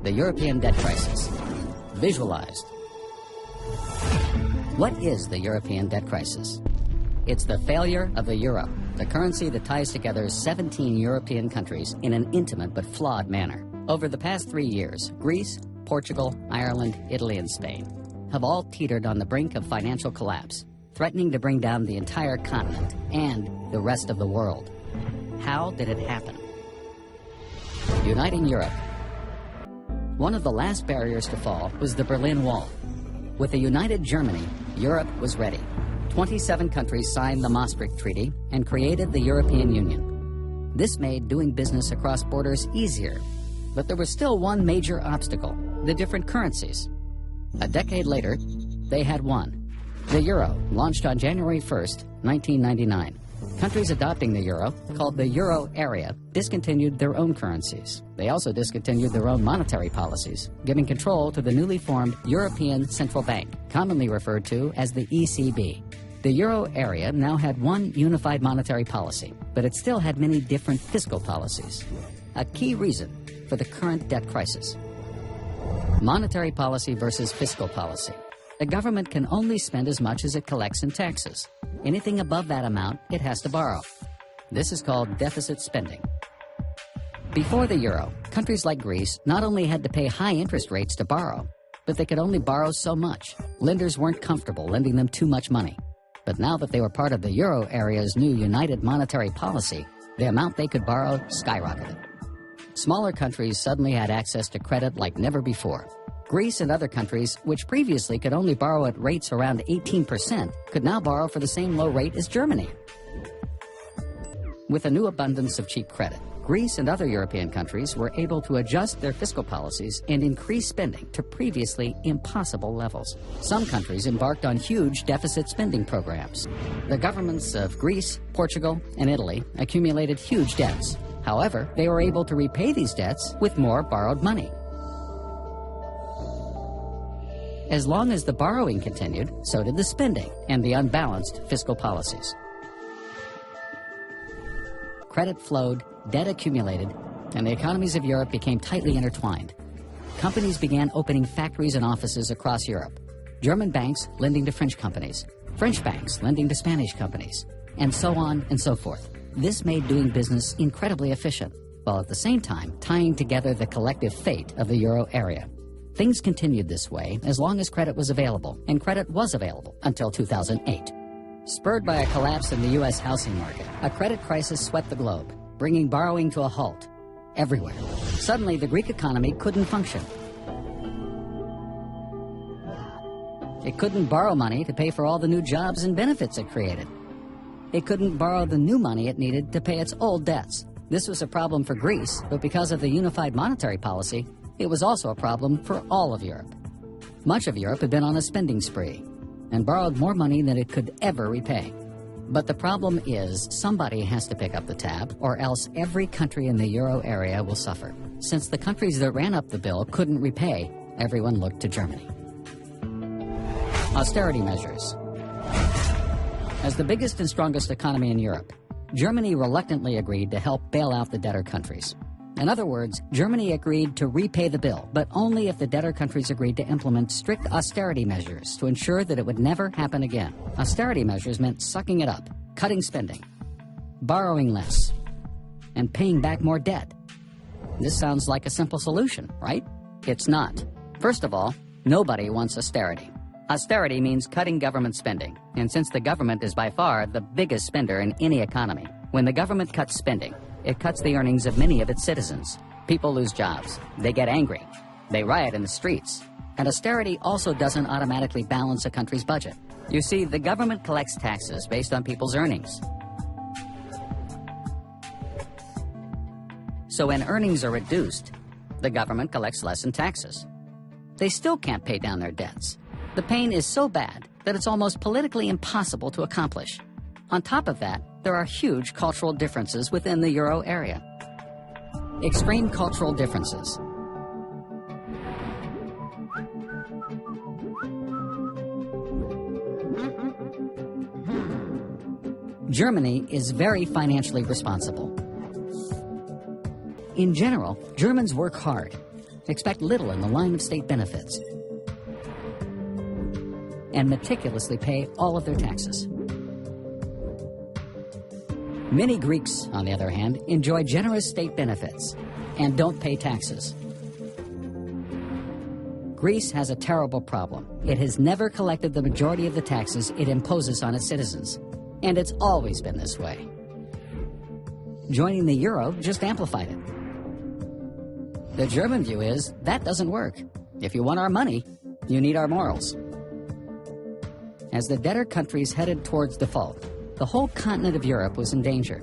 the European debt crisis. Visualized. What is the European debt crisis? It's the failure of the euro, the currency that ties together 17 European countries in an intimate but flawed manner. Over the past 3 years, Greece, Portugal, Ireland, Italy, and Spain have all teetered on the brink of financial collapse, threatening to bring down the entire continent and the rest of the world. How did it happen? Uniting Europe. One of the last barriers to fall was the Berlin Wall. With a united Germany, Europe was ready. 27 countries signed the Maastricht Treaty and created the European Union. This made doing business across borders easier, but there was still one major obstacle: the different currencies. A decade later, they had won. The euro launched on January 1st, 1999. Countries adopting the euro, called the euro area, discontinued their own currencies. They also discontinued their own monetary policies, giving control to the newly formed European Central Bank, commonly referred to as the ECB. The euro area now had one unified monetary policy, but it still had many different fiscal policies. A key reason for the current debt crisis. Monetary policy versus fiscal policy. The government can only spend as much as it collects in taxes. Anything above that amount, it has to borrow. This is called deficit spending. Before the euro, countries like Greece not only had to pay high interest rates to borrow, but they could only borrow so much. Lenders weren't comfortable lending them too much money. But now that they were part of the euro area's new united monetary policy, the amount they could borrow skyrocketed. Smaller countries suddenly had access to credit like never before. Greece and other countries, which previously could only borrow at rates around 18%, could now borrow for the same low rate as Germany. With a new abundance of cheap credit, Greece and other European countries were able to adjust their fiscal policies and increase spending to previously impossible levels. Some countries embarked on huge deficit spending programs. The governments of Greece, Portugal, and Italy accumulated huge debts. However, they were able to repay these debts with more borrowed money. As long as the borrowing continued, so did the spending and the unbalanced fiscal policies. Credit flowed, debt accumulated, and the economies of Europe became tightly intertwined. Companies began opening factories and offices across Europe. German banks lending to French companies, French banks lending to Spanish companies, and so on and so forth. This made doing business incredibly efficient, while at the same time tying together the collective fate of the euro area. Things continued this way as long as credit was available, and credit was available until 2008. Spurred by a collapse in the U.S. housing market, a credit crisis swept the globe, bringing borrowing to a halt everywhere. Suddenly, the Greek economy couldn't function. It couldn't borrow money to pay for all the new jobs and benefits it created. It couldn't borrow the new money it needed to pay its old debts. This was a problem for Greece, but because of the unified monetary policy, it was also a problem for all of Europe. Much of Europe had been on a spending spree and borrowed more money than it could ever repay. But the problem is somebody has to pick up the tab, or else every country in the euro area will suffer. Since the countries that ran up the bill couldn't repay, everyone looked to Germany. Austerity measures. As the biggest and strongest economy in Europe, Germany reluctantly agreed to help bail out the debtor countries. In other words, Germany agreed to repay the bill, but only if the debtor countries agreed to implement strict austerity measures to ensure that it would never happen again. Austerity measures meant sucking it up, cutting spending, borrowing less, and paying back more debt. This sounds like a simple solution, right? It's not. First of all, nobody wants austerity. Austerity means cutting government spending, and since the government is by far the biggest spender in any economy, when the government cuts spending, it cuts the earnings of many of its citizens. People lose jobs. They get angry. They riot in the streets. And austerity also doesn't automatically balance a country's budget. You see, the government collects taxes based on people's earnings. So when earnings are reduced, the government collects less in taxes. They still can't pay down their debts. The pain is so bad that it's almost politically impossible to accomplish. On top of that, there are huge cultural differences within the euro area. Extreme cultural differences. Germany is very financially responsible. In general, Germans work hard. expect little in the line of state benefits, and meticulously pay all of their taxes. Many Greeks, on the other hand, enjoy generous state benefits and don't pay taxes. Greece has a terrible problem. It has never collected the majority of the taxes it imposes on its citizens, and it's always been this way. Joining the euro just amplified it. The German view is that doesn't work. If you want our money, you need our morals. As the debtor countries headed towards default, the whole continent of Europe was in danger.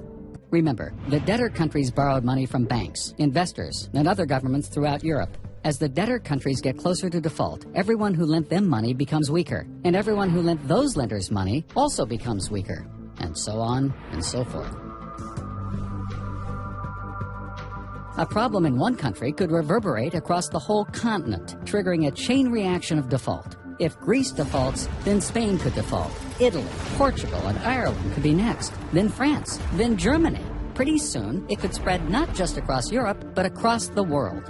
Remember, the debtor countries borrowed money from banks, investors, and other governments throughout Europe. As the debtor countries get closer to default, everyone who lent them money becomes weaker, and everyone who lent those lenders money also becomes weaker, and so on and so forth. A problem in one country could reverberate across the whole continent, triggering a chain reaction of default. If Greece defaults, then Spain could default. Italy, Portugal, and Ireland could be next. Then France, then Germany. Pretty soon, it could spread not just across Europe, but across the world.